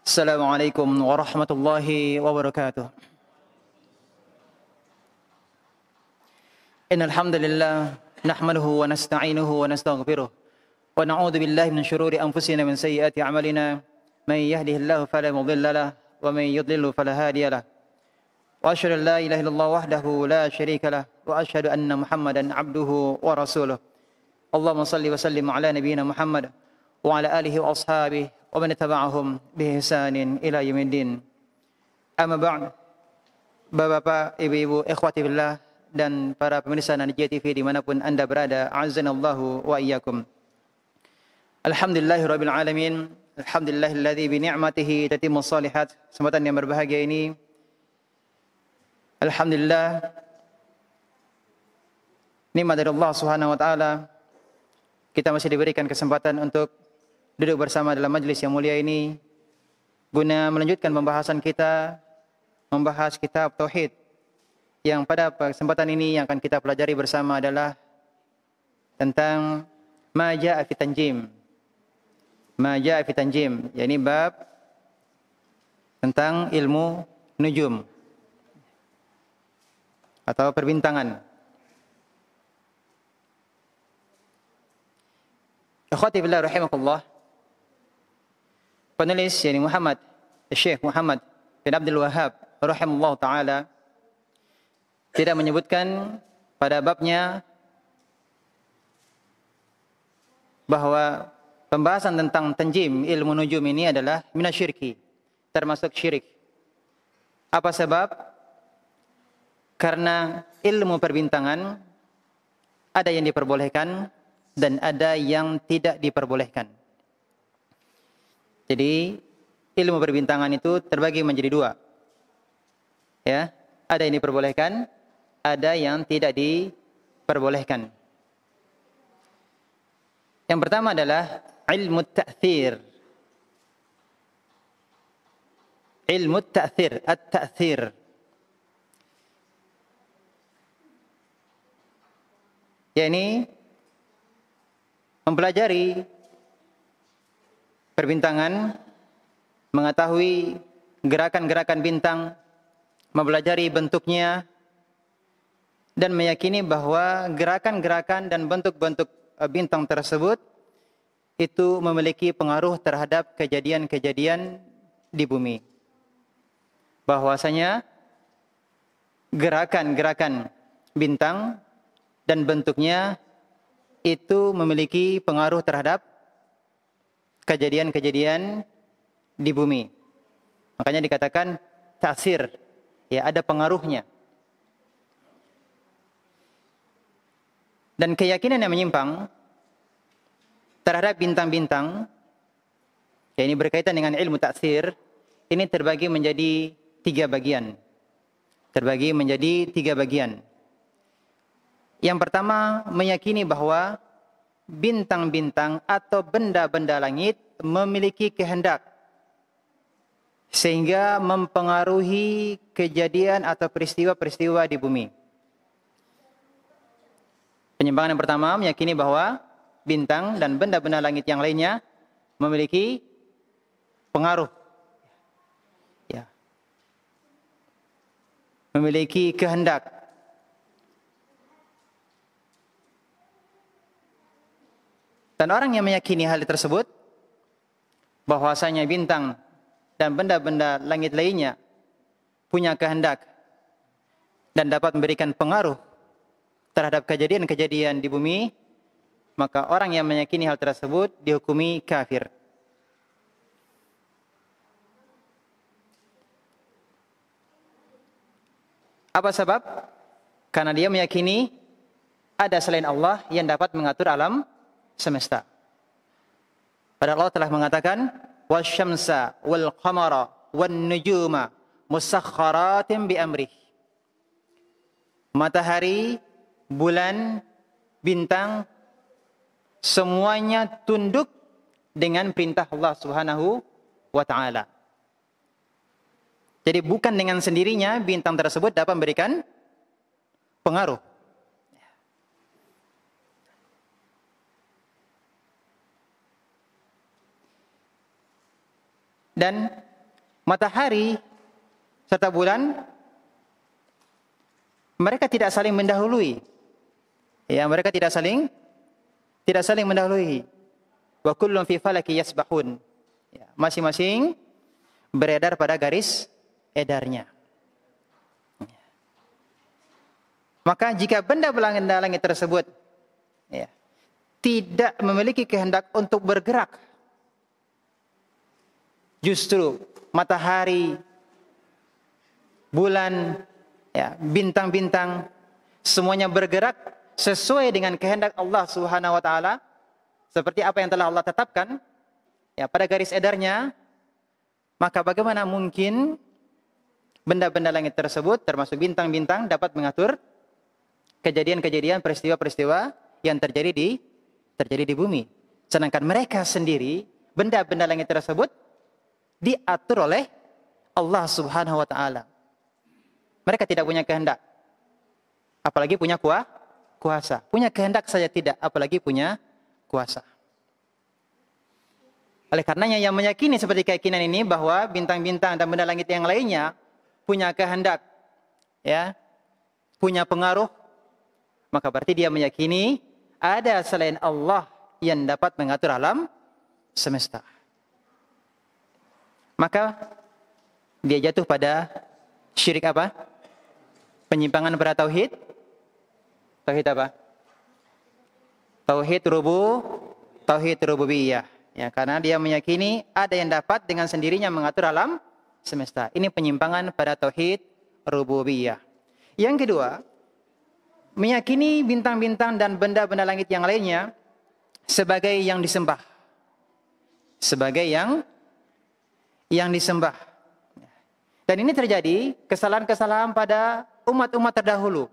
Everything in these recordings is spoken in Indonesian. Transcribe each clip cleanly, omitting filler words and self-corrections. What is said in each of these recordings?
Assalamualaikum warahmatullahi wabarakatuh. Innal hamdalillah nahmaduhu wa nasta'inuhu wa nastaghfiruh wa na'udzu billahi min shururi anfusina min sayyiati a'malina may yahdihillahu fala mudilla lahu wa may yudlil fala hadiya lahu. Wa asyhadu an la ilaha illallah wahdahu la syarika lahu wa asyhadu anna Muhammadan 'abduhu wa rasuluh. Allahumma shalli wa sallim ala nabiyyina Muhammad wa ala alihi wa ashabihi wa man tabi'ahum bi ihsanin ila yaumiddin. Amma ba'd. Bapak-bapak, ibu-ibu, ikhwati billah dan para pemirsa Najiyah TV dimanapun Anda berada, a'azzanallahu wa iyyakum. Alhamdulillahirabbil alamin. Alhamdulillahilladzi bi ni'matihi tatimmus shalihat. Kesempatan yang berbahagia ini, alhamdulillah, nikmat dari Allah Subhanahu wa taala, kita masih diberikan kesempatan untuk duduk bersama dalam majlis yang mulia ini guna melanjutkan pembahasan kita, membahas kitab tauhid, yang pada kesempatan ini yang akan kita pelajari bersama adalah tentang ma jaa'a fi tanjim. Ma jaa'a fi tanjim, yakni bab tentang ilmu nujum atau perbintangan. Akhwati billah rahimakumullah, penulis yakni Syekh Muhammad bin Abdul Wahhab rahimahullah taala tidak menyebutkan pada babnya bahwa pembahasan tentang tanjim, ilmu nujum ini adalah minasyirki, termasuk syirik. Apa sebab? Karena ilmu perbintangan ada yang diperbolehkan dan ada yang tidak diperbolehkan. Jadi ilmu perbintangan itu terbagi menjadi dua. Ya, ada yang diperbolehkan, ada yang tidak diperbolehkan. Yang pertama adalah ilmu ta'thir. Ilmu ta'thir, at-ta'thir. Yakni mempelajari perbintangan, mengetahui gerakan-gerakan bintang, mempelajari bentuknya, dan meyakini bahwa gerakan-gerakan dan bentuk-bentuk bintang tersebut itu memiliki pengaruh terhadap kejadian-kejadian di bumi. Bahwasanya gerakan-gerakan bintang dan bentuknya itu memiliki pengaruh terhadap kejadian-kejadian di bumi. Makanya dikatakan ta'sir, ya, ada pengaruhnya. Dan keyakinan yang menyimpang terhadap bintang-bintang, ya, ini berkaitan dengan ilmu ta'sir, ini terbagi menjadi tiga bagian. Terbagi menjadi tiga bagian. Yang pertama, meyakini bahwa bintang-bintang atau benda-benda langit memiliki kehendak sehingga mempengaruhi kejadian atau peristiwa-peristiwa di bumi. Penyimpangan yang pertama meyakini bahwa bintang dan benda-benda langit yang lainnya memiliki pengaruh, ya, memiliki kehendak. Dan orang yang meyakini hal tersebut, bahwasanya bintang dan benda-benda langit lainnya punya kehendak dan dapat memberikan pengaruh terhadap kejadian-kejadian di bumi, maka orang yang meyakini hal tersebut dihukumi kafir. Apa sebab? Karena dia meyakini ada selain Allah yang dapat mengatur alam semesta. Padahal Allah telah mengatakan, wasyamsa wal qamara wan nujuma musakhkharatin bi amrih. Matahari, bulan, bintang, semuanya tunduk dengan perintah Allah Subhanahu wa taala. Jadi bukan dengan sendirinya bintang tersebut dapat memberikan pengaruh. Dan matahari serta bulan mereka tidak saling mendahului. Ya, mereka tidak saling mendahului. Wa kullun fi falaki yasbahun. Ya, masing-masing beredar pada garis edarnya. Maka jika benda-benda langit tersebut ya, tidak memiliki kehendak untuk bergerak, justru matahari, bulan, ya, bintang-bintang semuanya bergerak sesuai dengan kehendak Allah Subhanahu wa taala, seperti apa yang telah Allah tetapkan ya pada garis edarnya, maka bagaimana mungkin benda-benda langit tersebut termasuk bintang-bintang dapat mengatur kejadian-kejadian, peristiwa-peristiwa yang terjadi di bumi. Sedangkan mereka sendiri, benda-benda langit tersebut diatur oleh Allah Subhanahu wa taala. Mereka tidak punya kehendak, apalagi punya kuasa. Punya kehendak saja tidak, apalagi punya kuasa. Oleh karenanya yang meyakini seperti keyakinan ini bahwa bintang-bintang dan benda langit yang lainnya punya kehendak, ya, punya pengaruh, maka berarti dia meyakini ada selain Allah yang dapat mengatur alam semesta. Maka dia jatuh pada syirik apa? Penyimpangan pada tauhid. Tauhid apa? Tauhid rububiyah. Ya, karena dia meyakini ada yang dapat dengan sendirinya mengatur alam semesta. Ini penyimpangan pada tauhid rububiyah. Yang kedua, meyakini bintang-bintang dan benda-benda langit yang lainnya sebagai yang disembah. Sebagai yang disembah. Dan ini terjadi kesalahan-kesalahan pada umat-umat terdahulu,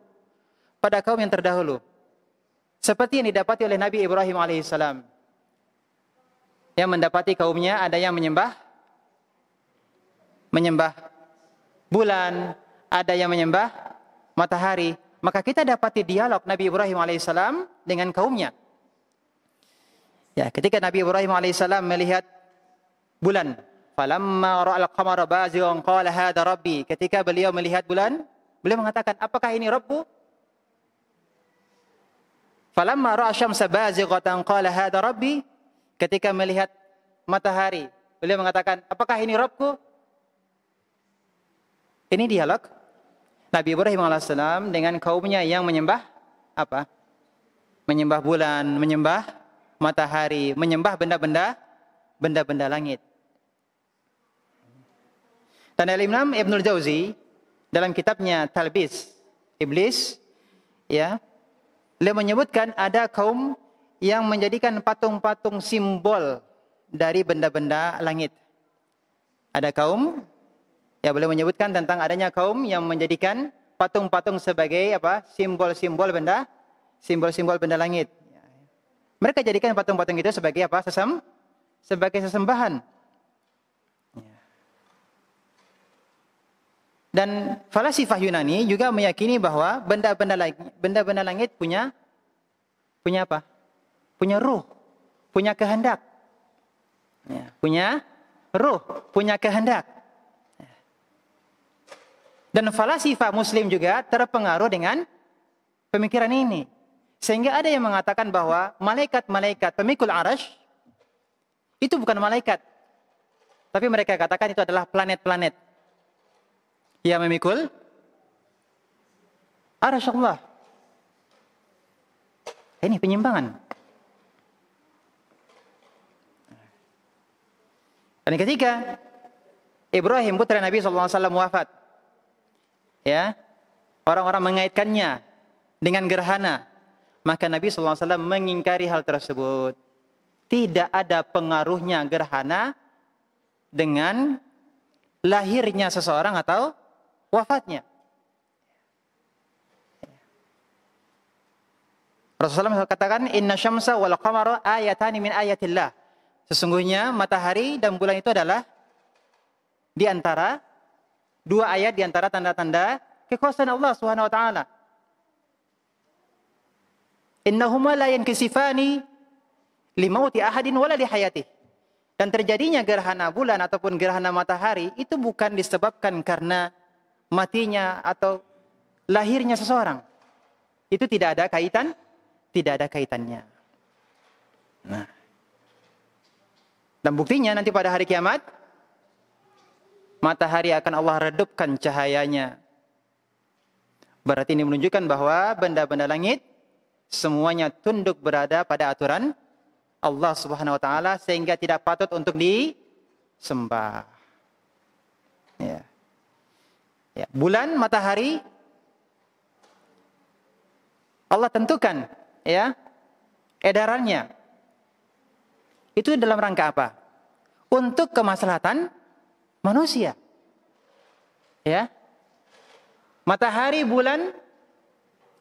pada kaum yang terdahulu. Seperti yang didapati oleh Nabi Ibrahim alaihissalam. Yang mendapati kaumnya ada yang menyembah bulan, ada yang menyembah matahari. Maka kita dapati dialog Nabi Ibrahim alaihissalam dengan kaumnya. Ya, ketika Nabi Ibrahim alaihissalam melihat bulan, falamma ra'al qamara bazighan qala hadha rabbi. Ketika beliau melihat bulan, beliau mengatakan, apakah ini Rabbku? Falamma ra'a syamsa bazighatan qala hadha rabbi. Ketika melihat matahari, beliau mengatakan, apakah ini Rabbku? Ini dialog Nabi Ibrahim alaihissalam dengan kaumnya yang menyembah apa? Menyembah bulan, menyembah matahari, menyembah benda-benda langit. Dan Al-Imam Ibnul Jauzi dalam kitabnya Talbis Iblis, ya, beliau menyebutkan ada kaum yang menjadikan patung-patung simbol dari benda-benda langit. Ada kaum, ya, beliau menyebutkan tentang adanya kaum yang menjadikan patung-patung sebagai apa? Simbol-simbol benda langit. Mereka jadikan patung-patung itu sebagai apa? Sebagai sesembahan. Dan falasifah Yunani juga meyakini bahwa benda-benda langit punya apa? Punya ruh, punya kehendak. Ya, punya ruh, punya kehendak. Dan falasifah Muslim juga terpengaruh dengan pemikiran ini. Sehingga ada yang mengatakan bahwa malaikat-malaikat pemikul arash itu bukan malaikat. Tapi mereka katakan itu adalah planet-planet yang memikul arash Allah. Ini penyimpangan. Dan ketika Ibrahim putra Nabi SAW wafat, ya, orang-orang mengaitkannya dengan gerhana, maka Nabi SAW mengingkari hal tersebut. Tidak ada pengaruhnya gerhana dengan lahirnya seseorang atau wafatnya. Rasulullah katakan, Inna syamsa wal qamara ayatani min ayatillah. Sesungguhnya matahari dan bulan itu adalah di antara dua ayat di antara tanda-tanda kekuasaan Allah Subhanahu wa taala. Innahuma la yankisifani limauti ahadin wala lihayatih. Dan terjadinya gerhana bulan ataupun gerhana matahari itu bukan disebabkan karena matinya atau lahirnya seseorang. Itu tidak ada kaitannya. Nah. Dan buktinya nanti pada hari kiamat, matahari akan Allah redupkan cahayanya. Berarti ini menunjukkan bahwa benda-benda langit semuanya tunduk berada pada aturan Allah Subhanahu wa taala sehingga tidak patut untuk disembah. Ya. Ya, bulan, matahari Allah tentukan ya edarannya. Itu dalam rangka apa? Untuk kemaslahatan manusia. Ya. Matahari, bulan,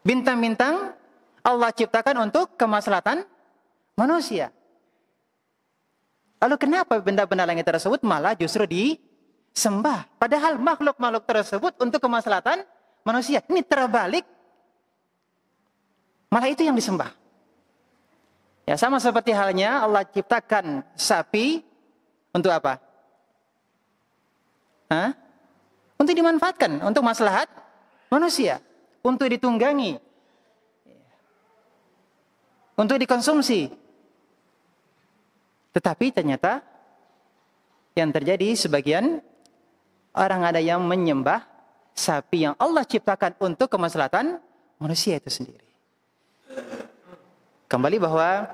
bintang-bintang Allah ciptakan untuk kemaslahatan manusia. Lalu kenapa benda-benda langit tersebut malah justru disembah? Padahal makhluk-makhluk tersebut untuk kemaslahatan manusia. Ini terbalik. Malah itu yang disembah. Ya, sama seperti halnya Allah ciptakan sapi untuk apa? Untuk dimanfaatkan, untuk maslahat manusia. Untuk ditunggangi. Untuk dikonsumsi. Tetapi ternyata yang terjadi sebagian orang ada yang menyembah sapi yang Allah ciptakan untuk kemaslahatan manusia itu sendiri. Kembali bahwa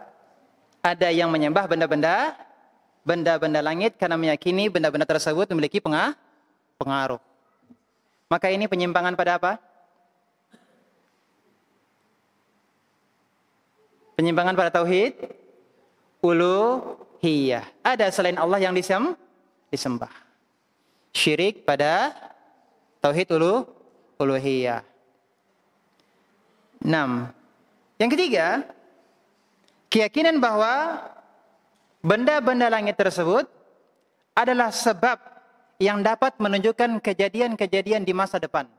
ada yang menyembah benda-benda langit karena meyakini benda-benda tersebut memiliki pengaruh. Maka ini penyimpangan pada apa? Penyimpangan pada tauhid uluhiyah. Ada selain Allah yang disembah. Syirik pada tauhid uluhiyah. 6. Yang ketiga, keyakinan bahwa benda-benda langit tersebut adalah sebab yang dapat menunjukkan kejadian-kejadian di masa depan.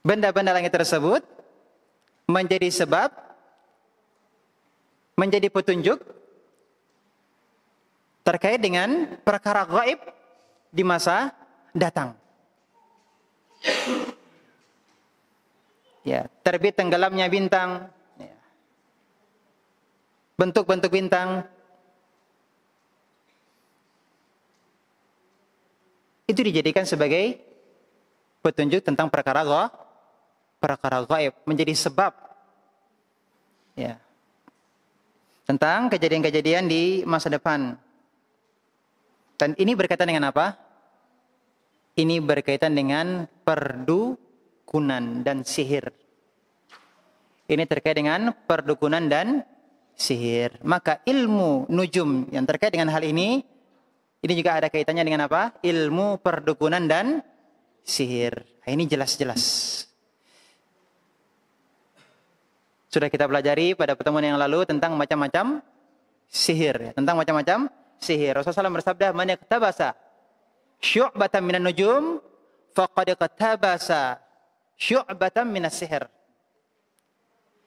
Benda-benda langit tersebut menjadi sebab, menjadi petunjuk terkait dengan perkara gaib di masa datang. Ya, terbit tenggelamnya bintang, ya. Bentuk-bentuk bintang itu dijadikan sebagai petunjuk tentang perkara gaib, menjadi sebab ya tentang kejadian-kejadian di masa depan. Dan ini berkaitan dengan apa? Ini berkaitan dengan perdukunan dan sihir. Ini terkait dengan perdukunan dan sihir. Maka ilmu nujum yang terkait dengan hal ini juga ada kaitannya dengan apa? Ilmu perdukunan dan sihir. Nah, ini jelas-jelas. Sudah kita pelajari pada pertemuan yang lalu tentang macam-macam sihir. Tentang macam-macam sihir. Rasulullah SAW bersabda, "Man yaktabasa syu'batan minan nujum, faqad qatabasa syu'batan minas sihir."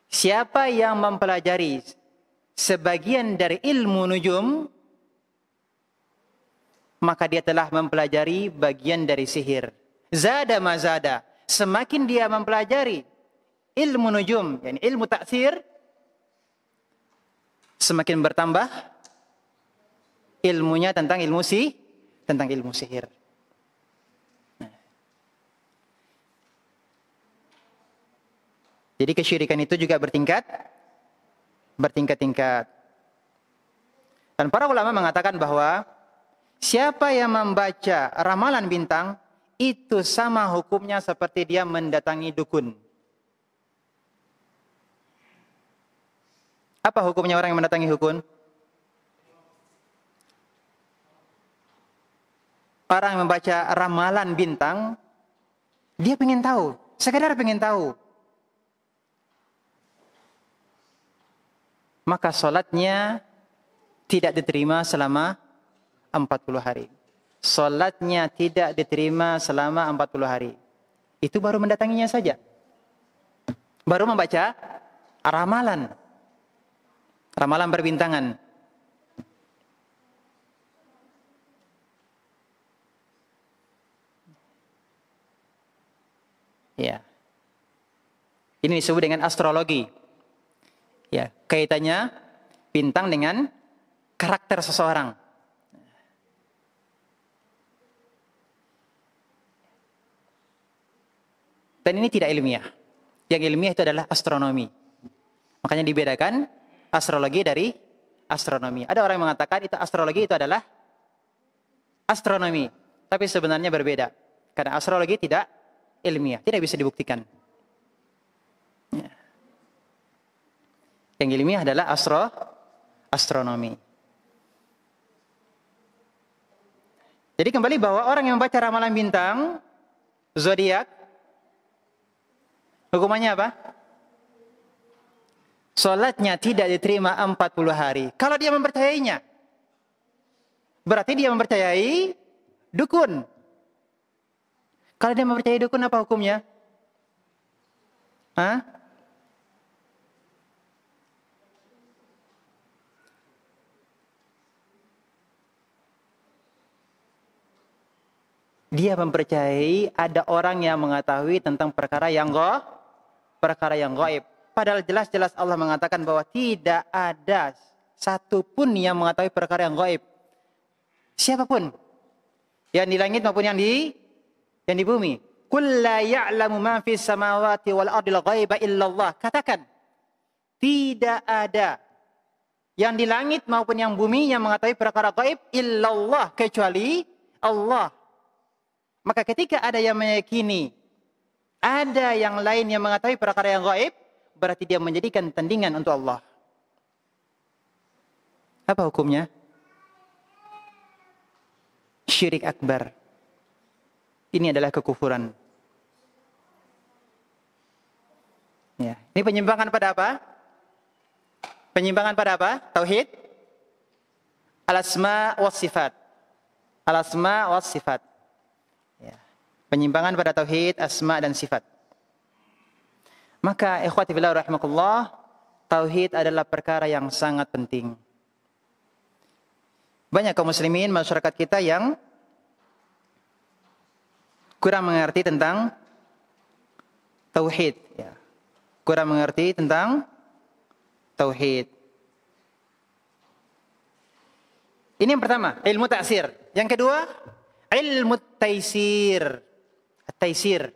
Siapa yang mempelajari sebagian dari ilmu nujum, maka dia telah mempelajari bagian dari sihir. Zada mazada. Semakin dia mempelajari ilmu nujum, yakni ilmu taksir, semakin bertambah ilmunya tentang ilmu sihir. Nah. Jadi kesyirikan itu juga bertingkat-tingkat. Dan para ulama mengatakan bahwa siapa yang membaca ramalan bintang itu sama hukumnya seperti dia mendatangi dukun. Apa hukumnya orang yang mendatangi dukun? Orang yang membaca ramalan bintang, dia pengen tahu, sekedar pengen tahu. Maka sholatnya tidak diterima selama 40 hari. Sholatnya tidak diterima selama 40 hari. Itu baru mendatanginya saja. Baru membaca ramalan. Ramalan berbintangan. Ya. Ini disebut dengan astrologi. Ya, kaitannya bintang dengan karakter seseorang. Dan ini tidak ilmiah. Yang ilmiah itu adalah astronomi. Makanya dibedakan astrologi dari astronomi. Ada orang yang mengatakan itu astrologi itu adalah astronomi. Tapi sebenarnya berbeda. Karena astrologi tidak ilmiah. Tidak bisa dibuktikan. Ya. Yang ilmiah adalah astronomi. Jadi kembali bahwa orang yang membaca ramalan bintang, zodiak, hukumannya apa? Salatnya tidak diterima 40 hari. Kalau dia mempercayainya, berarti dia mempercayai dukun. Kalau dia mempercayai dukun, apa hukumnya? Hah? Dia mempercayai ada orang yang mengetahui tentang perkara yang gaib. Padahal jelas-jelas Allah mengatakan bahwa tidak ada satupun yang mengetahui perkara yang gaib. Siapapun. Yang di langit maupun yang di bumi. Qul la ya'lamu ma fis samawati wal ardil ghaiba illallah. Katakan, tidak ada yang di langit maupun yang bumi yang mengetahui perkara gaib illallah, kecuali Allah. Maka ketika ada yang meyakini ada yang lain yang mengetahui perkara yang gaib, berarti dia menjadikan tandingan untuk Allah. Apa hukumnya? Syirik akbar. Ini adalah kekufuran. Ya. Ini penyimpangan pada apa? Penyimpangan pada apa? Tauhid al-asma was sifat. Al-asma was sifat. Penyimpangan pada tauhid, asma dan sifat. Maka ikhwati fillah rahimakumullah, tauhid adalah perkara yang sangat penting. Banyak kaum muslimin masyarakat kita yang kurang mengerti tentang tauhid, ya. Kurang mengerti tentang tauhid. Ini yang pertama, ilmu ta'sir. Yang kedua, ilmu taisir. Taisir.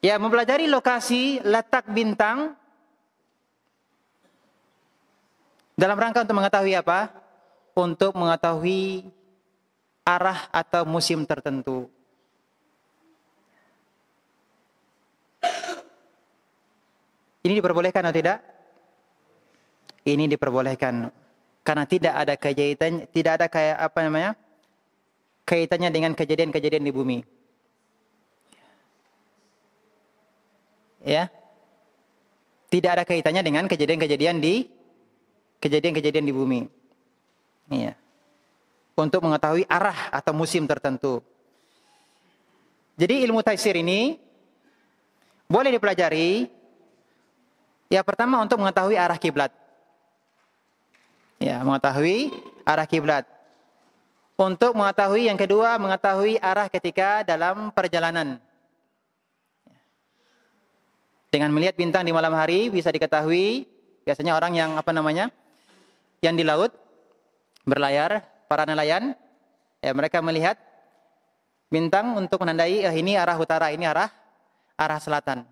Ya, mempelajari lokasi letak bintang dalam rangka untuk mengetahui apa? Untuk mengetahui arah atau musim tertentu. Ini diperbolehkan atau tidak? Ini diperbolehkan. Karena tidak ada kaitan, tidak ada kayak apa namanya, kaitannya dengan kejadian-kejadian di bumi. Ya, tidak ada kaitannya dengan kejadian-kejadian di bumi. Iya. Untuk mengetahui arah atau musim tertentu. Jadi ilmu taisir ini boleh dipelajari. Ya, pertama untuk mengetahui arah kiblat. Ya, mengetahui arah kiblat. Untuk mengetahui yang kedua, mengetahui arah ketika dalam perjalanan. Dengan melihat bintang di malam hari bisa diketahui, biasanya orang yang apa namanya? Yang di laut berlayar, para nelayan, ya mereka melihat bintang untuk menandai ini arah utara, ini arah selatan.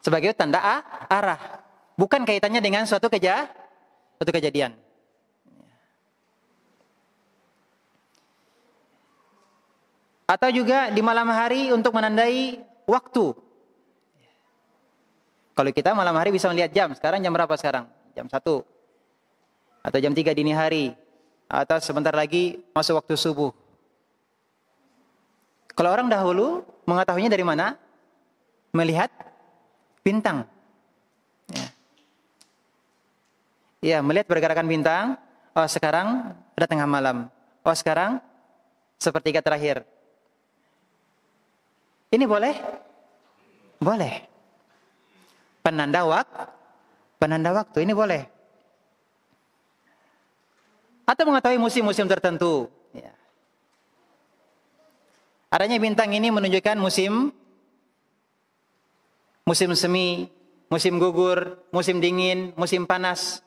Sebagai tanda arah. Bukan kaitannya dengan suatu kejadian. Atau juga di malam hari untuk menandai waktu. Kalau kita malam hari bisa melihat jam. Sekarang jam berapa sekarang? Jam 1. Atau jam 3 dini hari. Atau sebentar lagi masuk waktu subuh. Kalau orang dahulu mengetahuinya dari mana? Melihat bintang. Ya, melihat pergerakan bintang. Oh, sekarang ada tengah malam. Oh, sekarang sepertiga terakhir. Ini boleh? Boleh. Penanda waktu ini boleh. Atau mengetahui musim-musim tertentu. Ya. Adanya bintang ini menunjukkan musim semi, musim gugur, musim dingin, musim panas.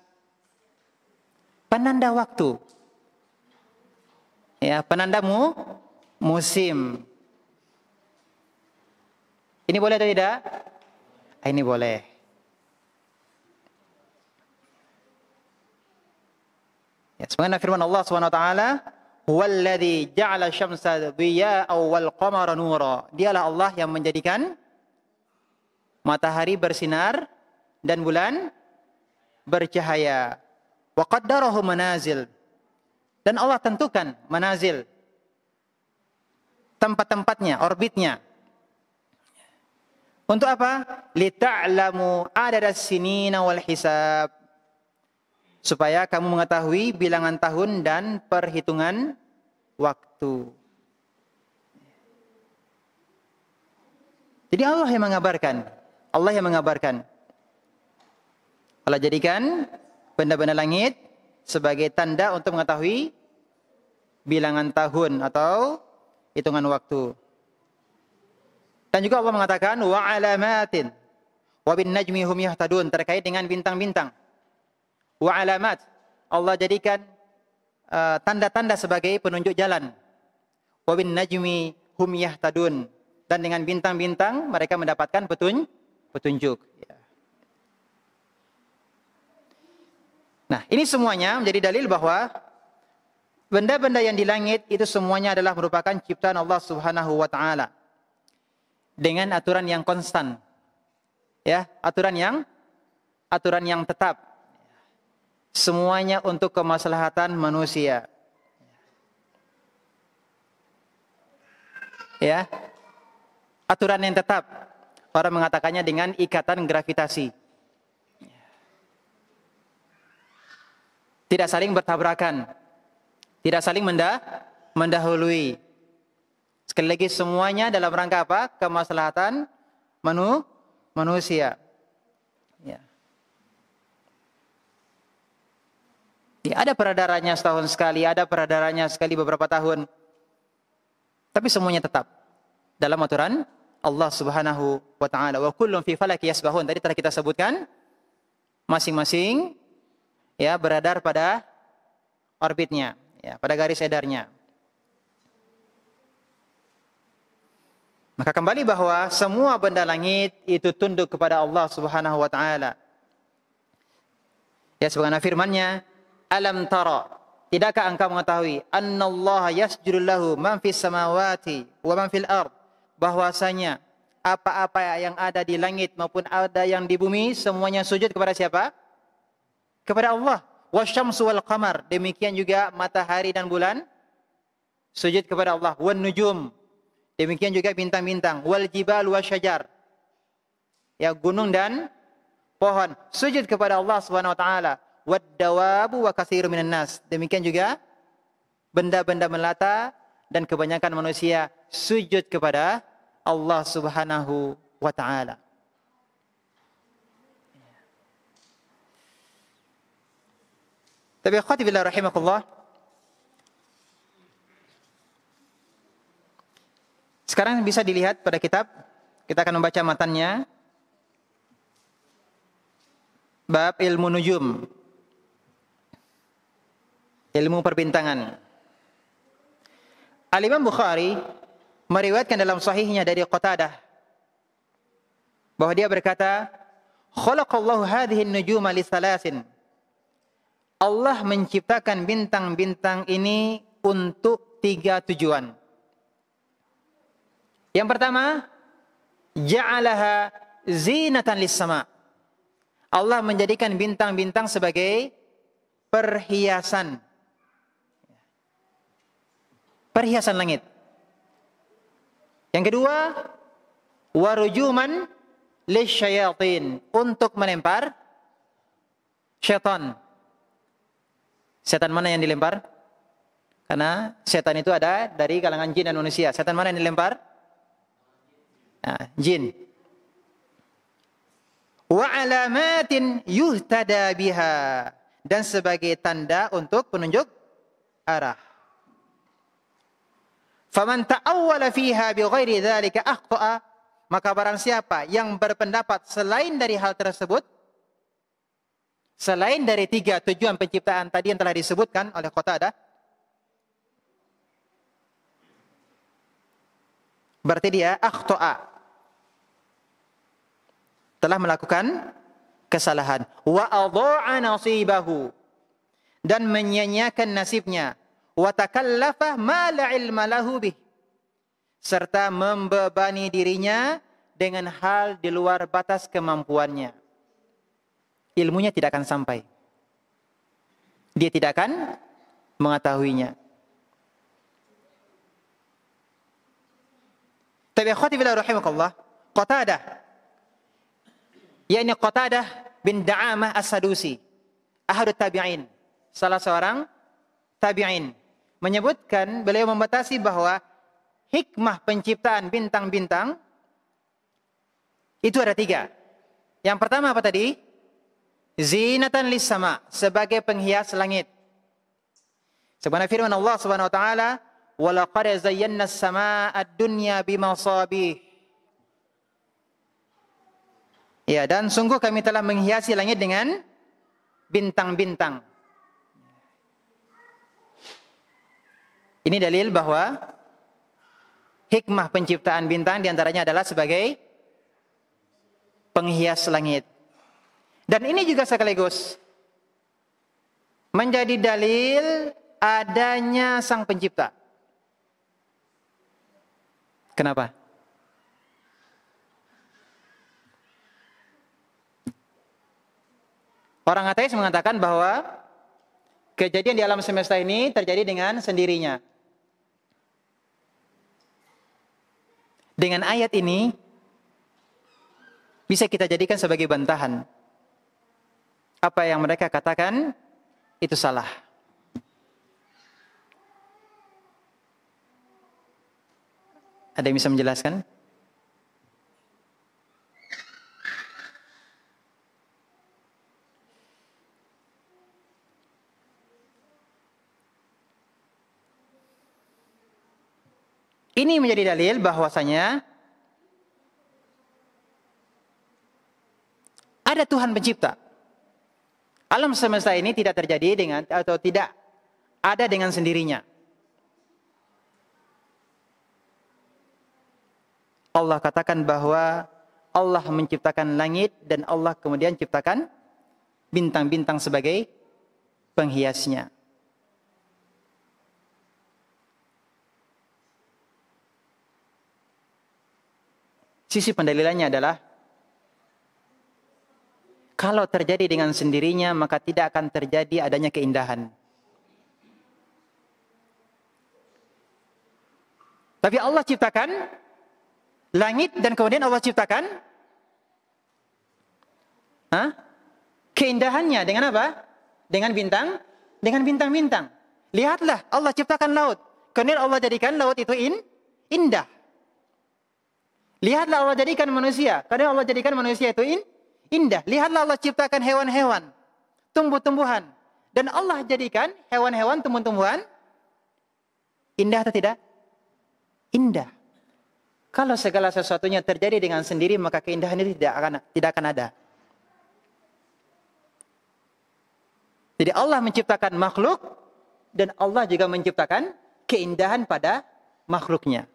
Penanda waktu. Ya, penandamu musim. Ini boleh atau tidak? Ini boleh. Ya, sebagaimana firman Allah Subhanahu wa taala, "Huwallazi ja'ala asy-syamsa dhiya'an wal qamara nura." Dialah Allah yang menjadikan matahari bersinar dan bulan bercahaya. Wa qaddarahu manazil. Dan Allah tentukan manazil, tempat-tempatnya, orbitnya. Untuk apa? Lita'lamu adadas sinina wal hisab. Supaya kamu mengetahui bilangan tahun dan perhitungan waktu. Jadi Allah yang mengabarkan. Allah yang mengabarkan. Allah jadikan benda-benda langit sebagai tanda untuk mengetahui bilangan tahun atau hitungan waktu. Dan juga Allah mengatakan wa alamatin wa bin najmi hum yahtadun, terkait dengan bintang-bintang. Wa alamat, Allah jadikan tanda-tanda sebagai penunjuk jalan. Wa bin najmi hum yahtadun, dan dengan bintang-bintang mereka mendapatkan petunjuk. Ya. Nah, ini semuanya menjadi dalil bahwa benda-benda yang di langit itu semuanya adalah merupakan ciptaan Allah Subhanahu wa taala. Dengan aturan yang konstan. Ya, aturan yang tetap. Semuanya untuk kemaslahatan manusia. Ya. Aturan yang tetap. Orang mengatakannya dengan ikatan gravitasi. Tidak saling bertabrakan. Tidak saling mendahului. Sekali lagi semuanya dalam rangka apa? Kemaslahatan manusia. Ya. Ya, ada peredarannya setahun sekali, ada peredarannya sekali beberapa tahun. Tapi semuanya tetap dalam aturan Allah Subhanahu wa taala. Wa kullun fi falaki yasbahun. Tadi telah kita sebutkan masing-masing ya beredar pada orbitnya, ya, pada garis edarnya. Maka kembali bahwa semua benda langit itu tunduk kepada Allah Subhanahu wa taala. Ya, sebagaimana firman-Nya, "Alam tara, tidakkah engkau mengetahui annallaha yasjudu lahu man fis samawati wa man fil ard?" Bahwasanya apa-apa yang ada di langit maupun ada yang di bumi semuanya sujud kepada siapa? Kepada Allah. Wasyamsu wal qamar, demikian juga matahari dan bulan sujud kepada Allah. Wan nujum, demikian juga bintang-bintang. Wal jibal wasyajar, ya, gunung dan pohon sujud kepada Allah Subhanahu wa taala. Wad dawabu wa katsirun minan nas, demikian juga benda-benda melata dan kebanyakan manusia sujud kepada Allah Subhanahu wa taala. Tapi akhwati billah rahimakumullah, sekarang bisa dilihat pada kitab, kita akan membaca matannya. Bab ilmu nujum, ilmu perbintangan. Al-Imam Bukhari meriwayatkan dalam sahihnya dari Qatadah bahwa dia berkata, "Khalaqallahu hadhihi an-nujuma li thalathin." Allah menciptakan bintang-bintang ini untuk 3 tujuan. Yang pertama, ja'alaha zinatan lis-sama. Allah menjadikan bintang-bintang sebagai perhiasan. Perhiasan langit. Yang kedua, warujuman lisyayatin, untuk melempar syaitan. Setan mana yang dilempar? Karena setan itu ada dari kalangan jin dan manusia. Setan mana yang dilempar? Nah, jin. Wa alamatin yuhtada biha, dan sebagai tanda untuk penunjuk arah. Faman ta'awwala fiha bighairi dzalika akhta'a, maka barang siapa yang berpendapat selain dari hal tersebut, selain dari 3 tujuan penciptaan tadi yang telah disebutkan oleh Qatadah, berarti dia akhta'a, telah melakukan kesalahan. Wa adha'a nasibahu, dan menyia-nyiakan nasibnya. Wa takallafa ma la ilma lahu bih, serta membebani dirinya dengan hal di luar batas kemampuannya. Ilmunya tidak akan sampai, dia tidak akan mengetahuinya. Tapi akhwati fillah rahimakallah, Qatadah, yakni Qatadah bin Da'amah As-Sadusi, ahadut tabi'in, salah seorang tabi'in, menyebutkan, beliau membatasi bahwa hikmah penciptaan bintang-bintang itu ada 3. Yang pertama apa tadi? Zinatan lis sama, sebagai penghias langit. Sebagaimana firman Allah Subhanahu wa taala, "Wa laqad zayyana as-samaa'a ad-dunya bimasabih." Ya, dan sungguh kami telah menghiasi langit dengan bintang-bintang. Ini dalil bahwa hikmah penciptaan bintang diantaranya adalah sebagai penghias langit. Dan ini juga sekaligus menjadi dalil adanya sang pencipta. Kenapa? Orang ateis mengatakan bahwa kejadian di alam semesta ini terjadi dengan sendirinya. Dengan ayat ini bisa kita jadikan sebagai bantahan. Apa yang mereka katakan itu salah. Ada yang bisa menjelaskan? Ini menjadi dalil bahwasanya ada Tuhan pencipta. Alam semesta ini tidak terjadi dengan, atau tidak ada dengan sendirinya. Allah katakan bahwa Allah menciptakan langit dan Allah kemudian ciptakan bintang-bintang sebagai penghiasnya. Sisi pendalilannya adalah kalau terjadi dengan sendirinya maka tidak akan terjadi adanya keindahan. Tapi Allah ciptakan langit dan kemudian Allah ciptakan keindahannya dengan apa? Dengan bintang-bintang. Lihatlah, Allah ciptakan laut. Kemudian Allah jadikan laut itu indah. Lihatlah Allah jadikan manusia. Kemudian Allah jadikan manusia itu indah. Lihatlah Allah ciptakan hewan-hewan, tumbuh-tumbuhan. Dan Allah jadikan hewan-hewan, tumbuh-tumbuhan indah atau tidak? Indah. Kalau segala sesuatunya terjadi dengan sendiri, maka keindahan itu tidak akan ada. Jadi Allah menciptakan makhluk dan Allah juga menciptakan keindahan pada makhluknya.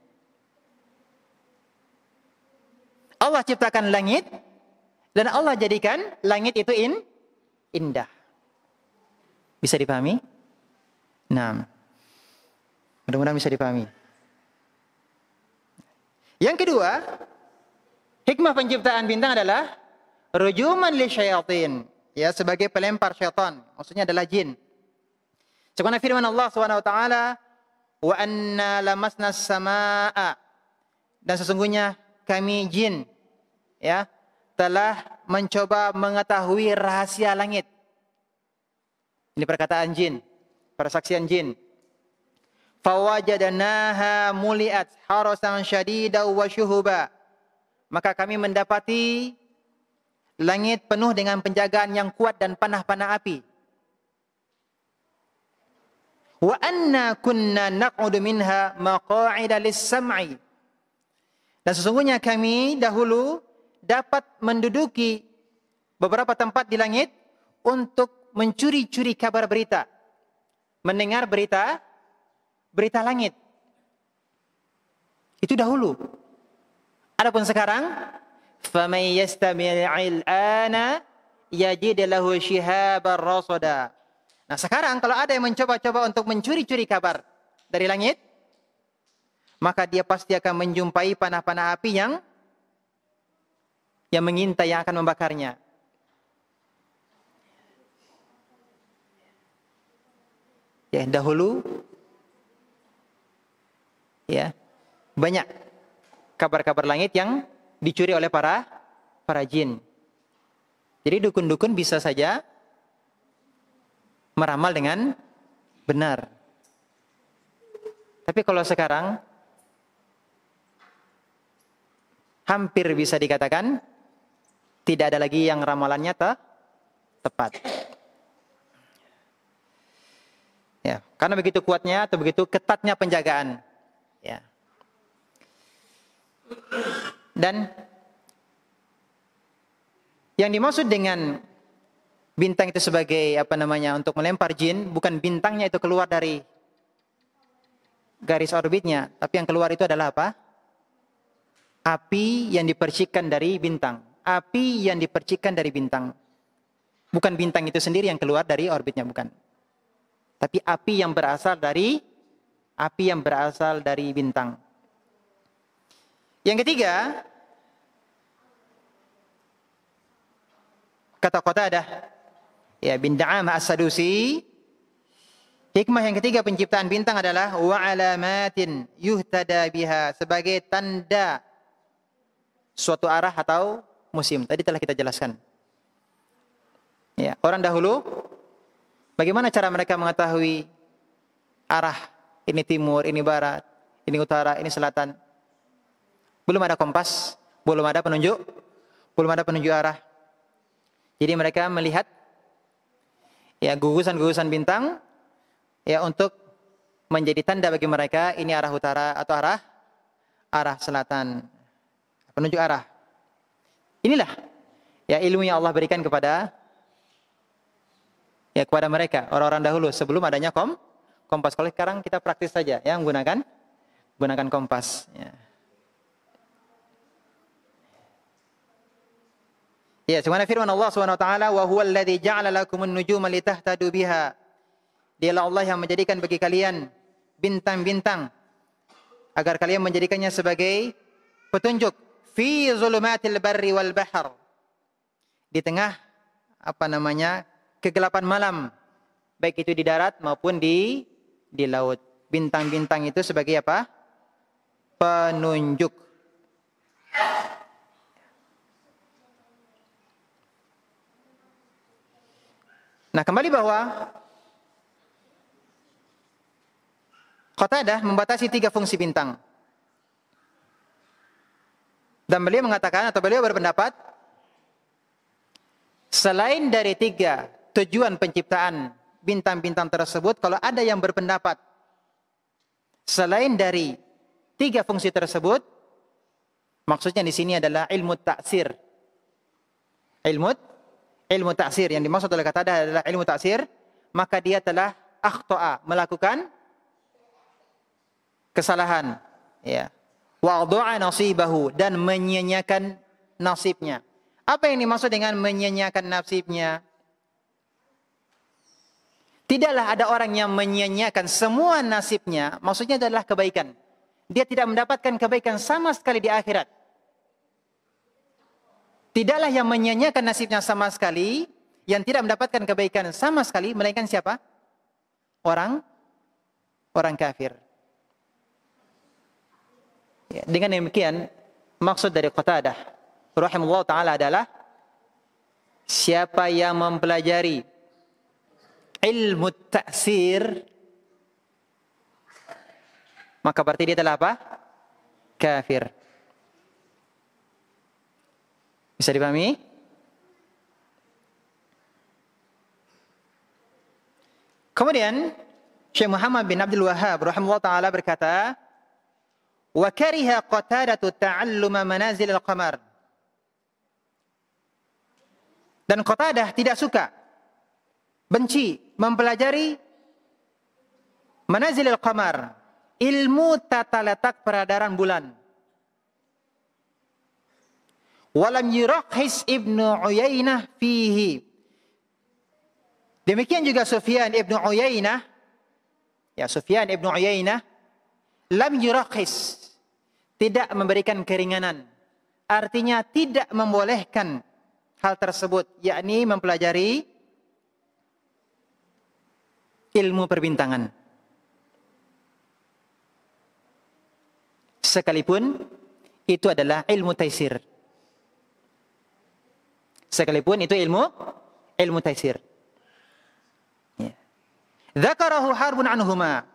Allah ciptakan langit dan Allah jadikan langit itu indah. Bisa dipahami? Nah, mudah-mudahan bisa dipahami. Yang kedua, hikmah penciptaan bintang adalah rujuman li syayatin, ya, sebagai pelempar syaitan, maksudnya adalah jin. Sebagaimana firman Allah Subhanahu wa taala, "Wa anna lamasna as-samaa'a", dan sesungguhnya kami jin, ya, telah mencoba mengetahui rahasia langit. Ini perkataan jin, persaksian jin. Fawajadnaha muliat harasan syadida wa syuhuba, maka kami mendapati langit penuh dengan penjagaan yang kuat dan panah-panah api. Wa anna kunna naq'udu minha maq'ida lis-sam'i. Dan sesungguhnya kami dahulu dapat menduduki beberapa tempat di langit untuk mencuri-curi kabar berita, mendengar berita langit. Itu dahulu. Adapun sekarang, faman yastami'il ana yajid lahu shihaban rasada. Nah, sekarang kalau ada yang mencoba-coba untuk mencuri-curi kabar dari langit, maka dia pasti akan menjumpai panah-panah api yang mengintai, yang akan membakarnya. Ya, dahulu ya, banyak kabar-kabar langit yang dicuri oleh para jin. Jadi dukun-dukun bisa saja meramal dengan benar. Tapi kalau sekarang hampir bisa dikatakan tidak ada lagi yang ramalannya tepat. Ya, karena begitu kuatnya atau begitu ketatnya penjagaan. Ya. Dan yang dimaksud dengan bintang itu sebagai untuk melempar jin, bukan bintangnya itu keluar dari garis orbitnya, tapi yang keluar itu adalah apa? Api yang dipercikan dari bintang. Api yang dipercikan dari bintang. Bukan bintang itu sendiri yang keluar dari orbitnya, bukan. Tapi api yang berasal dari bintang. Yang ketiga, kata Qatadah bin Da'amah As-Sadusi, hikmah yang ketiga penciptaan bintang adalah wa alamatin yuhtada biha, sebagai tanda suatu arah atau musim. Tadi telah kita jelaskan. Ya, orang dahulu bagaimana cara mereka mengetahui arah, ini timur, ini barat, ini utara, ini selatan? Belum ada kompas, belum ada penunjuk arah. Jadi mereka melihat ya gugusan-gugusan bintang ya untuk menjadi tanda bagi mereka ini arah utara atau arah selatan, penunjuk arah. Inilah ya ilmu yang Allah berikan kepada mereka, orang-orang dahulu sebelum adanya kompas. Kalau sekarang kita praktis saja ya menggunakan kompas ya. Ya, sebagaimana firman Allah Subhanahu wa taala, "Wa huwal ladzi ja'ala lakumun nujuma litahtadu biha." Dialah Allah yang menjadikan bagi kalian bintang-bintang agar kalian menjadikannya sebagai petunjuk fi zulumatil barri wal bahr. Di tengah kegelapan malam, baik itu di darat maupun di laut. Bintang-bintang itu sebagai apa? Penunjuk. Nah, kembali bahwa Qatadah membatasi 3 fungsi bintang. Dan beliau mengatakan atau beliau berpendapat selain dari 3 tujuan penciptaan bintang-bintang tersebut, kalau ada yang berpendapat selain dari 3 fungsi tersebut, maksudnya di sini adalah ilmu ta'sir. Ilmu ta'sir yang dimaksud oleh Qatadah adalah ilmu ta'sir, maka dia telah akhta'a, melakukan kesalahan, ya. Wa'dha'a nasibahu, dan menyia-nyiakan nasibnya. Apa yang dimaksud dengan menyia-nyiakan nasibnya? Tidaklah ada orang yang menyia-nyiakan semua nasibnya, maksudnya adalah kebaikan. Dia tidak mendapatkan kebaikan sama sekali di akhirat. Tidaklah yang menyia-nyiakan nasibnya sama sekali, yang tidak mendapatkan kebaikan sama sekali, melainkan siapa? Orang kafir. Ya, dengan demikian, maksud dari Qatadah rahimahullah ta'ala adalah siapa yang mempelajari ilmu ta'sir, maka berarti dia telah apa? Kafir. Bisa dipahami? Kemudian Syekh Muhammad bin Abdul Wahhab rahimahullah taala berkata, "Wa kariha Qatadah ta'alluma manazil al-qamar." Dan Qatadah tidak suka, benci mempelajari manazil al-qamar, ilmu tata letak peredaran bulan. Walam yurakhis Ibnu Uyainah fihi. Demikian juga Sufyan Ibnu Uyainah, ya Sufyan Ibnu Uyainah, lam yurakhis, tidak memberikan keringanan. Artinya tidak membolehkan hal tersebut, yakni mempelajari ilmu perbintangan. Sekalipun itu adalah ilmu taisir. Sekalipun itu ilmu taisir. Dzakarahu Harbun anhuma.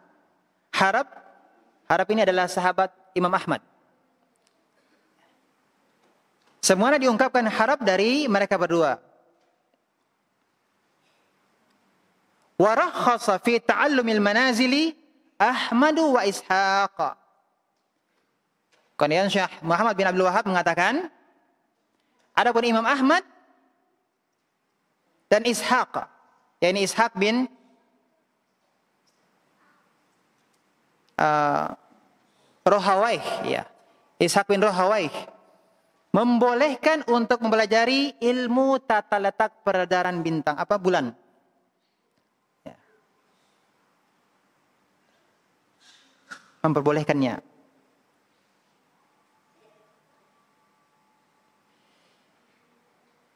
Harab ini adalah sahabat Imam Ahmad. Semuanya diungkapkan Harab dari mereka berdua. Wa rakhasa fi ta'allumil manazili Ahmadu wa Ishaq. Kemudian Syekh Muhammad bin Abdul Wahhab mengatakan, adapun Imam Ahmad dan Ishaq, yakni Ishaq bin Rohawaih, ya. Ishaq bin Rohawaih membolehkan untuk mempelajari ilmu tata letak peredaran bintang, bulan. Ya. Memperbolehkannya.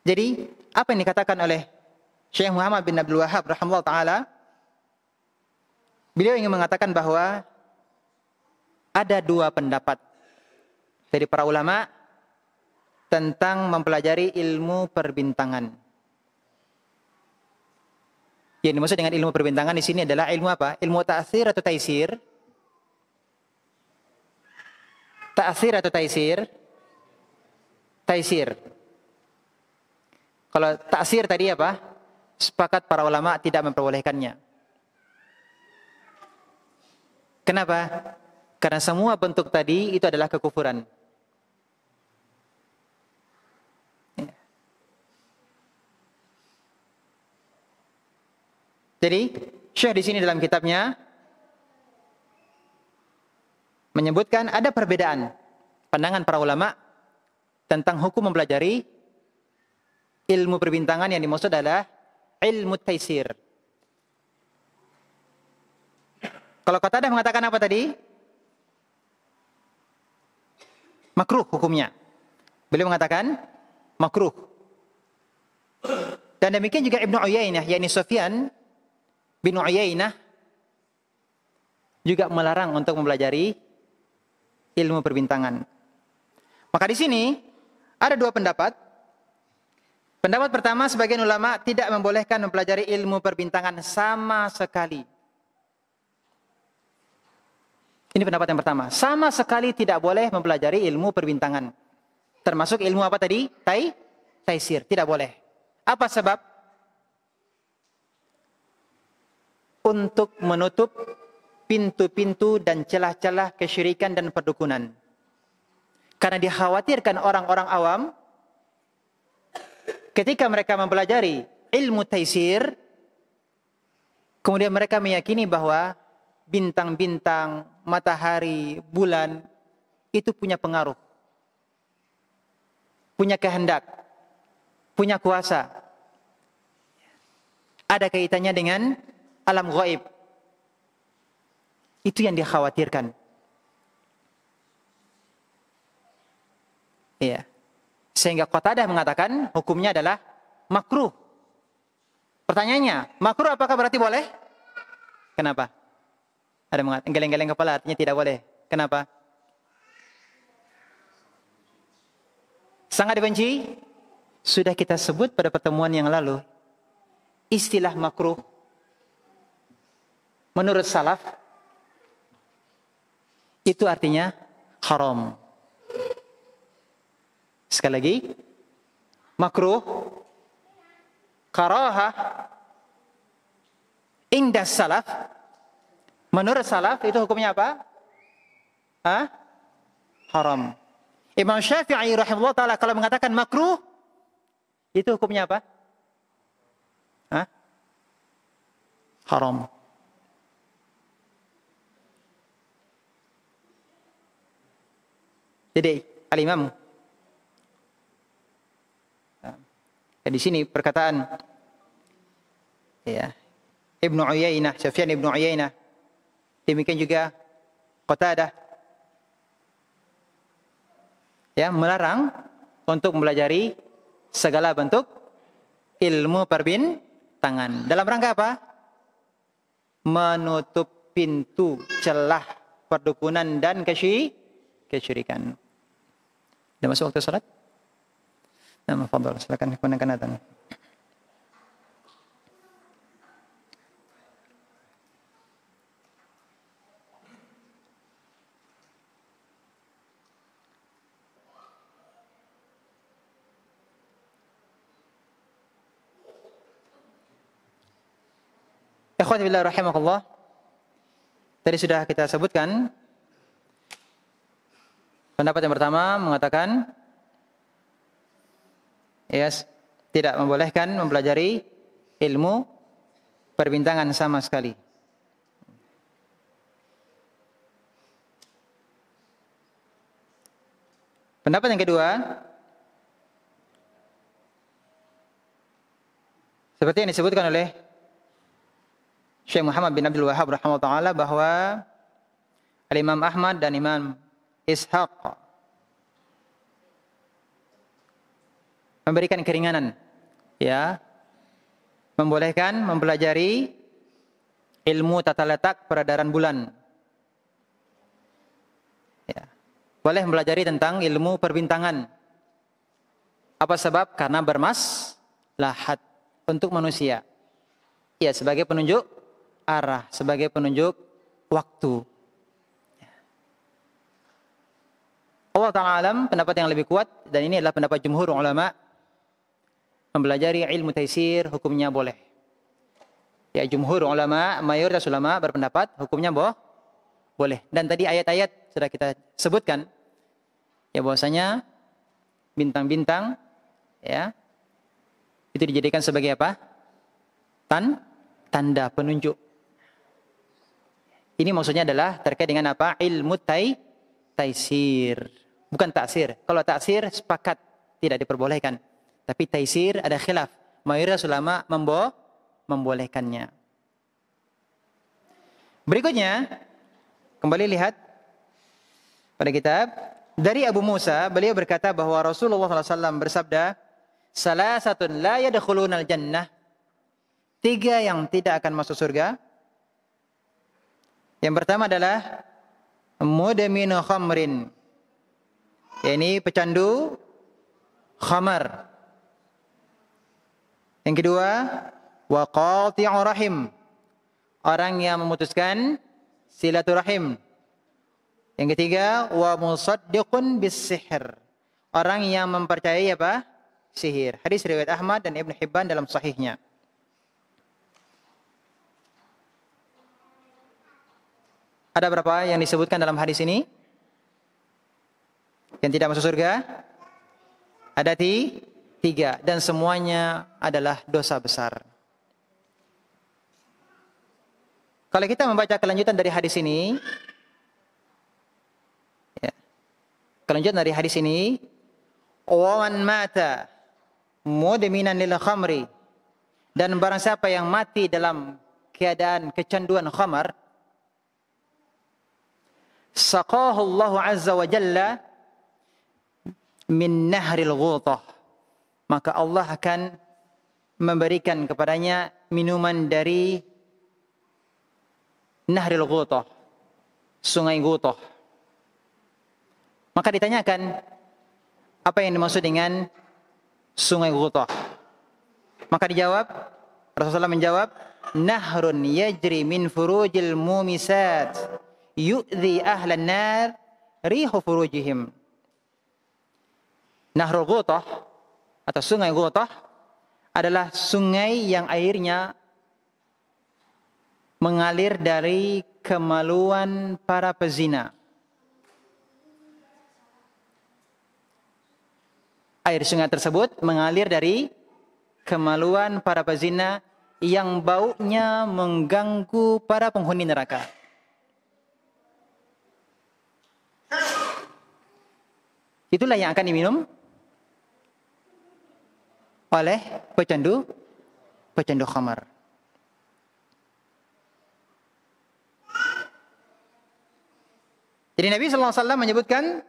Jadi, apa yang dikatakan oleh Syekh Muhammad bin Abdul Wahhab rahimahullah taala, beliau ingin mengatakan bahwa ada dua pendapat dari para ulama tentang mempelajari ilmu perbintangan. Yang dimaksud dengan ilmu perbintangan di sini adalah ilmu apa? Ilmu ta'atsir atau taisir? Ta'atsir atau taisir? Taisir. Kalau ta'atsir tadi apa? Sepakat para ulama tidak memperbolehkannya. Kenapa? Karena semua bentuk tadi itu adalah kekufuran. Ya. Jadi, Syekh di sini dalam kitabnya menyebutkan ada perbedaan pandangan para ulama tentang hukum mempelajari ilmu perbintangan yang dimaksud adalah ilmu taisir. Kalau Qatadah mengatakan apa tadi? Makruh hukumnya. Beliau mengatakan makruh. Dan demikian juga Ibnu Uyainah, yakni Sufyan bin Uyainah, juga melarang untuk mempelajari ilmu perbintangan. Maka di sini ada dua pendapat. Pendapat pertama, sebagian ulama tidak membolehkan mempelajari ilmu perbintangan sama sekali. Ini pendapat yang pertama. Sama sekali tidak boleh mempelajari ilmu perbintangan. Termasuk ilmu apa tadi? Taisir. Tidak boleh. Apa sebab? Untuk menutup pintu-pintu dan celah-celah kesyirikan dan perdukunan. Karena dikhawatirkan orang-orang awam, ketika mereka mempelajari ilmu taisir, kemudian mereka meyakini bahwa bintang-bintang, matahari, bulan, itu punya pengaruh, punya kehendak, punya kuasa. Ada kaitannya dengan alam gaib. Itu yang dikhawatirkan. Iya. Sehingga Qatadah mengatakan hukumnya adalah makruh. Pertanyaannya, makruh apakah berarti boleh? Kenapa? Ada mengatakan geleng-geleng kepala, artinya tidak boleh. Kenapa? Sangat dibenci. Sudah kita sebut pada pertemuan yang lalu, istilah makruh menurut salaf itu artinya haram. Sekali lagi, makruh, karahah, indah salaf. Menurut salaf itu hukumnya apa? Haram. Imam Syafi'i rahimahullah ta'ala kalau mengatakan makruh, itu hukumnya apa? Haram. Jadi al-Imam di sini perkataan Ibnu Uyainah, Sufyan Ibnu Uyainah, demikian juga Qatadah, melarang untuk mempelajari segala bentuk ilmu perbintangan. Dalam rangka apa? Menutup pintu celah perdukunan dan kesyirikan. Sudah masuk waktu salat? Nah, fadhal, silakan gunakan adzan. Ikhwati billah rahimakumullah. Tadi sudah kita sebutkan pendapat yang pertama mengatakan tidak membolehkan mempelajari ilmu perbintangan sama sekali. Pendapat yang kedua, seperti yang disebutkan oleh Syekh Muhammad bin Abdul Wahhab rahimahullah ta'ala, bahwa Al-Imam Ahmad dan Imam Ishaq memberikan keringanan, membolehkan mempelajari ilmu tata letak peredaran bulan. Boleh mempelajari tentang ilmu perbintangan. Apa sebab? Karena bermaslahat untuk manusia. Sebagai penunjuk arah, sebagai penunjuk waktu. Allah Ta'ala alam, pendapat yang lebih kuat, dan ini adalah pendapat jumhur ulama, mempelajari ilmu taisir hukumnya boleh. Jumhur ulama, mayoritas ulama berpendapat hukumnya boleh. Dan tadi ayat-ayat sudah kita sebutkan, bahwasanya bintang-bintang itu dijadikan sebagai apa? Tanda penunjuk. Ini maksudnya adalah terkait dengan apa? Ilmu taisir. Bukan taksir. Kalau taksir sepakat tidak diperbolehkan. Tapi taisir ada khilaf. Mayoritas ulama membolehkannya. Berikutnya, kembali lihat pada kitab. Dari Abu Musa, beliau berkata bahwa Rasulullah SAW bersabda, "Salasatun la yadkhulunal jannah." 3 yang tidak akan masuk surga. Yang pertama adalah mudminu khamrin, yakni pecandu khamar. Yang kedua, wa qati'ur rahim, orang yang memutuskan silaturahim. Yang ketiga, wa musaddiqun bis-sihr, orang yang mempercayai apa? Sihir. Hadis riwayat Ahmad dan Ibnu Hibban dalam sahihnya. Ada berapa yang disebutkan dalam hadis ini? Yang tidak masuk surga? Ada 3. Dan semuanya adalah dosa besar. Kalau kita membaca kelanjutan dari hadis ini, kelanjutan dari hadis ini, "Waman mata mudminan lil khamri," dan barang siapa yang mati dalam keadaan kecanduan khamar, saqahu Allah azza wa jalla min nahril ghutah, maka Allah akan memberikan kepadanya minuman dari nahril ghutah, sungai Ghutah. Maka ditanyakan, apa yang dimaksud dengan sungai Ghutah? Maka dijawab, Rasulullah menjawab, nahrun yajri min furujil mumisat yu'dhi ahlan nar rihu furujihim. Nahrul Ghutah atau sungai Ghutah adalah sungai yang airnya mengalir dari kemaluan para pezina. Air sungai tersebut mengalir dari kemaluan para pezina yang baunya mengganggu para penghuni neraka. Itulah yang akan diminum oleh pecandu khamar. Jadi Nabi SAW menyebutkan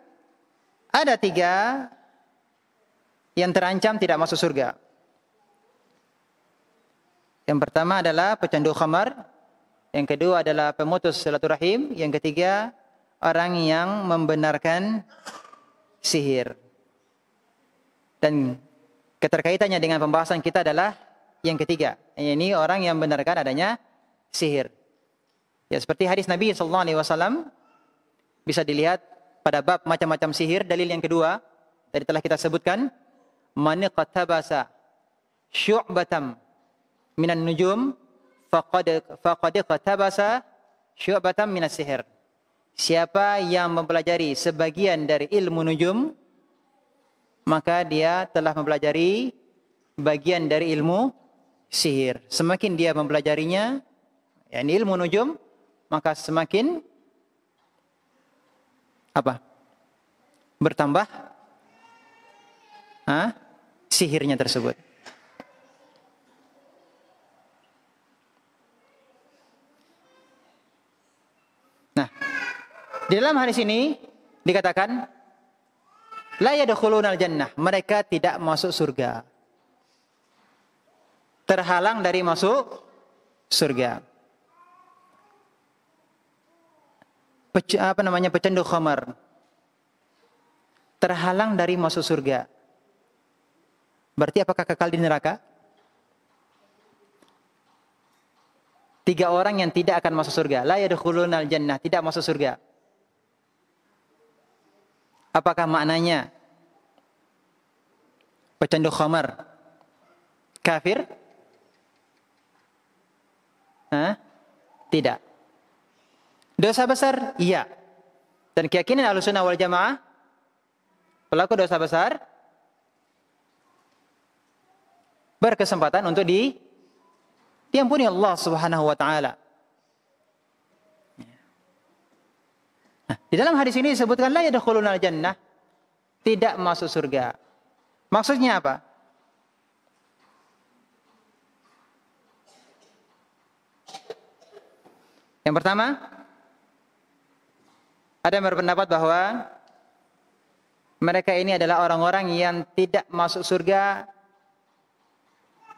ada 3 yang terancam tidak masuk surga. Yang pertama adalah pecandu khamar, yang kedua adalah pemutus silaturahim, yang ketiga orang yang membenarkan sihir. Dan keterkaitannya dengan pembahasan kita adalah yang ketiga, ini orang yang membenarkan adanya sihir. Ya, seperti hadis Nabi SAW bisa dilihat pada bab macam-macam sihir. Dalil yang kedua tadi telah kita sebutkan, man qatabasa syu'batam minan nujum faqad qatabasa syu'batam minas sihir. Siapa yang mempelajari sebagian dari ilmu nujum, maka dia telah mempelajari bagian dari ilmu sihir. Semakin dia mempelajarinya, yakni ilmu nujum, maka semakin bertambah sihirnya tersebut. Nah, di dalam hadis ini dikatakan la yadkhulunal jannah, mereka tidak masuk surga. Terhalang dari masuk surga. Pecandu khamar terhalang dari masuk surga. Berarti apakah kekal di neraka? 3 orang yang tidak akan masuk surga, la yadkhulunal jannah, tidak masuk surga. Apakah maknanya pecandu khamar kafir? Tidak. Dosa besar? Iya. Dan keyakinan Ahlussunnah wal Jamaah, pelaku dosa besar berkesempatan untuk diampuni Allah Subhanahu wa taala. Nah, di dalam hadis ini disebutkan la yadkhulunal jannah, tidak masuk surga. Maksudnya apa? Yang pertama, ada yang berpendapat bahwa mereka ini adalah orang-orang yang tidak masuk surga,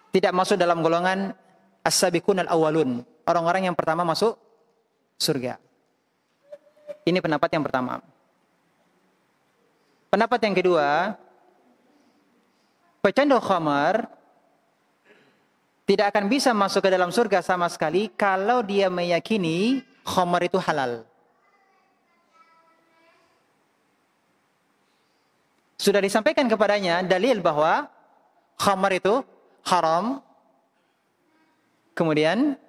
tidak masuk dalam golongan as-sabiqun al-awwalun, orang-orang yang pertama masuk surga. Ini pendapat yang pertama. Pendapat yang kedua, pecandu khamar tidak akan bisa masuk ke dalam surga sama sekali kalau dia meyakini khamar itu halal. Sudah disampaikan kepadanya dalil bahwa khamar itu haram. Kemudian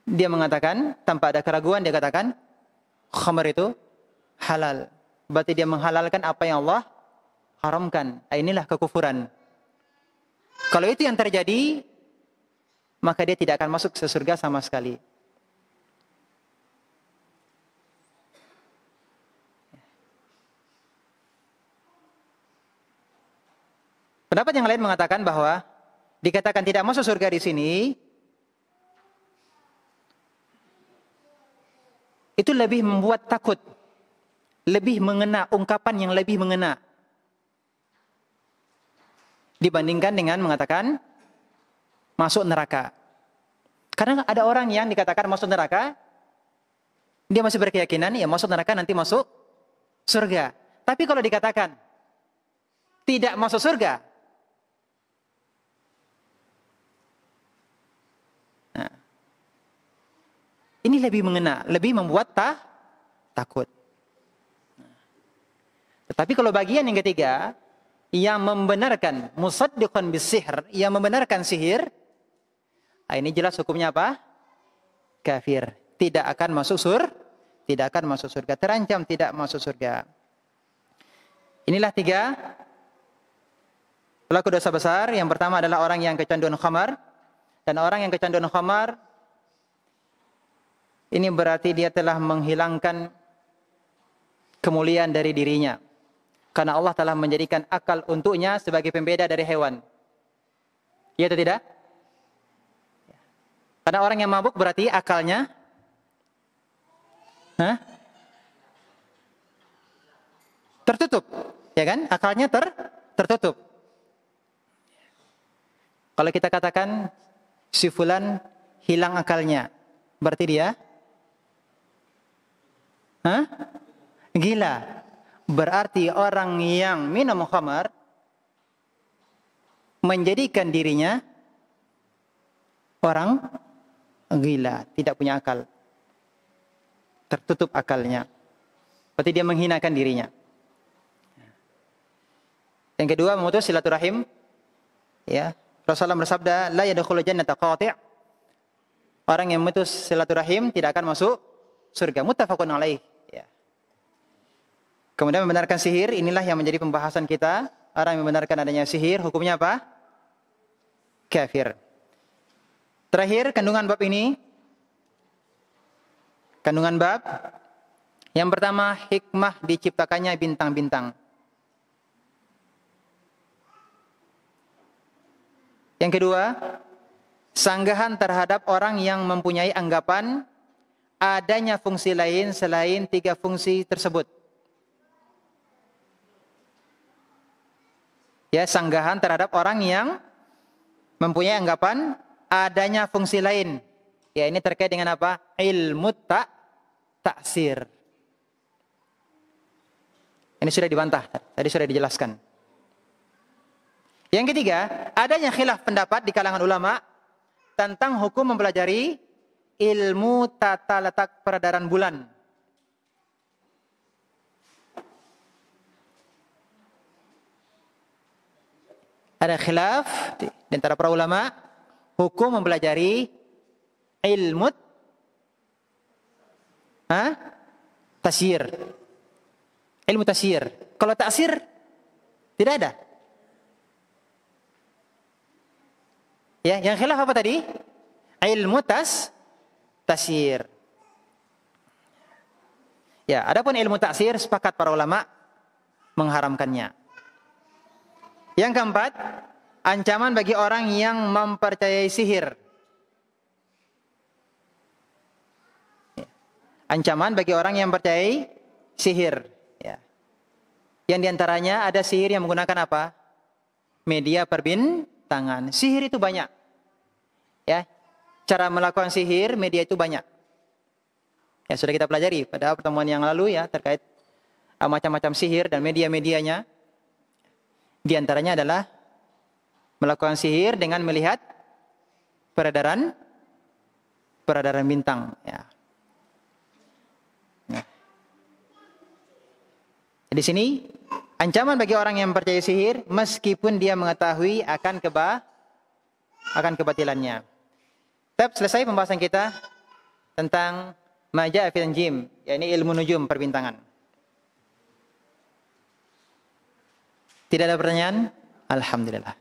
dia mengatakan tanpa ada keraguan, dia katakan khamar itu halal. Berarti dia menghalalkan apa yang Allah haramkan. Inilah kekufuran. Kalau itu yang terjadi, maka dia tidak akan masuk ke surga sama sekali. Pendapat yang lain mengatakan bahwa dikatakan tidak masuk surga di sini itu lebih membuat takut, lebih mengena, ungkapan yang lebih mengena dibandingkan dengan mengatakan masuk neraka. Karena ada orang yang dikatakan masuk neraka, dia masih berkeyakinan ya masuk neraka nanti masuk surga. Tapi kalau dikatakan tidak masuk surga, nah, ini lebih mengena, lebih membuat takut. Tetapi kalau bagian yang ketiga, yang membenarkan musaddiqan bisihr, yang membenarkan sihir, ini jelas hukumnya apa? Kafir. Tidak akan masuk surga, terancam tidak masuk surga. Inilah 3 pelaku dosa besar. Yang pertama adalah orang yang kecanduan khamar. Dan orang yang kecanduan khamar, ini berarti dia telah menghilangkan kemuliaan dari dirinya. Karena Allah telah menjadikan akal untuknya sebagai pembeda dari hewan. Iya atau tidak? Karena orang yang mabuk berarti akalnya tertutup. Ya kan? Akalnya tertutup. Kalau kita katakan si fulan hilang akalnya, berarti dia gila. Berarti orang yang minum khamar menjadikan dirinya orang gila, tidak punya akal. Tertutup akalnya. Berarti dia menghinakan dirinya. Yang kedua, memutus silaturahim. Ya, Rasulullah bersabda, la yadkhulul jannata qati'. Orang yang memutus silaturahim tidak akan masuk surga. Muttafaqun alaih. Ya. Kemudian membenarkan sihir, inilah yang menjadi pembahasan kita. Orang yang membenarkan adanya sihir, hukumnya apa? Kafir. Terakhir, kandungan bab ini. Kandungan bab. Yang pertama, hikmah diciptakannya bintang-bintang. Yang kedua, sanggahan terhadap orang yang mempunyai anggapan adanya fungsi lain selain 3 fungsi tersebut. Ya, sanggahan terhadap orang yang mempunyai anggapan adanya fungsi lain. Ya, ini terkait dengan apa? Ilmu taksir. Ini sudah dibantah, tadi sudah dijelaskan. Yang ketiga, adanya khilaf pendapat di kalangan ulama tentang hukum mempelajari ilmu tata letak peredaran bulan. Ada khilaf di antara para ulama hukum mempelajari ilmu tasyir. Ilmu tasyir. Kalau taksir tidak ada. Ya, yang khilaf apa tadi? Ilmu tasyir. Ya, adapun ilmu taksir sepakat para ulama mengharamkannya. Yang keempat, ancaman bagi orang yang mempercayai sihir. Ya. Ancaman bagi orang yang mempercayai sihir. Ya. Yang diantaranya ada sihir yang menggunakan apa? Media perbintangan. Sihir itu banyak. Ya, cara melakukan sihir, media itu banyak. Ya, sudah kita pelajari pada pertemuan yang lalu ya terkait macam-macam sihir dan media-medianya. Di antaranya adalah melakukan sihir dengan melihat peredaran bintang. Ya. Nah. Di sini ancaman bagi orang yang percaya sihir meskipun dia mengetahui akan kebatilannya. Tapi selesai pembahasan kita tentang maja fil jim, yakni ilmu nujum perbintangan. Tidak ada pertanyaan? Alhamdulillah.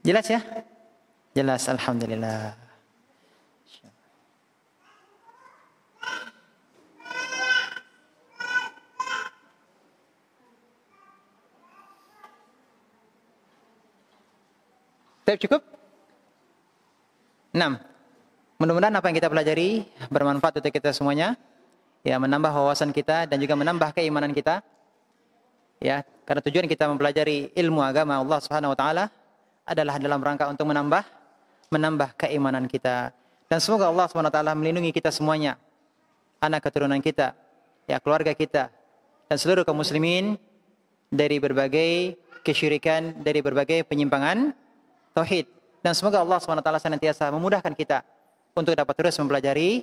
Jelas ya? Jelas, alhamdulillah. Cukup? 6. Mudah-mudahan apa yang kita pelajari bermanfaat untuk kita semuanya. Ya, menambah wawasan kita dan juga menambah keimanan kita. Ya, karena tujuan kita mempelajari ilmu agama Allah Subhanahu wa taala adalah dalam rangka untuk menambah keimanan kita. Dan semoga Allah Subhanahu wa taala melindungi kita semuanya. Anak keturunan kita, ya, keluarga kita dan seluruh kaum muslimin dari berbagai kesyirikan, dari berbagai penyimpangan tauhid. Dan semoga Allah SWT senantiasa memudahkan kita untuk dapat terus mempelajari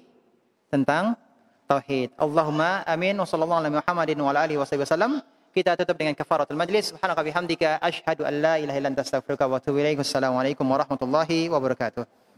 tentang tauhid. Allahumma amin wa sallallahu alaihi Muhammadin wa ala alihi wasallam. Kita tutup dengan kafaratul majlis. Subhanaka bihamdika asyhadu an la ilaha illa anta astaghfiruka wa atubu ilaik. Wassalamualaikum warahmatullahi wabarakatuh.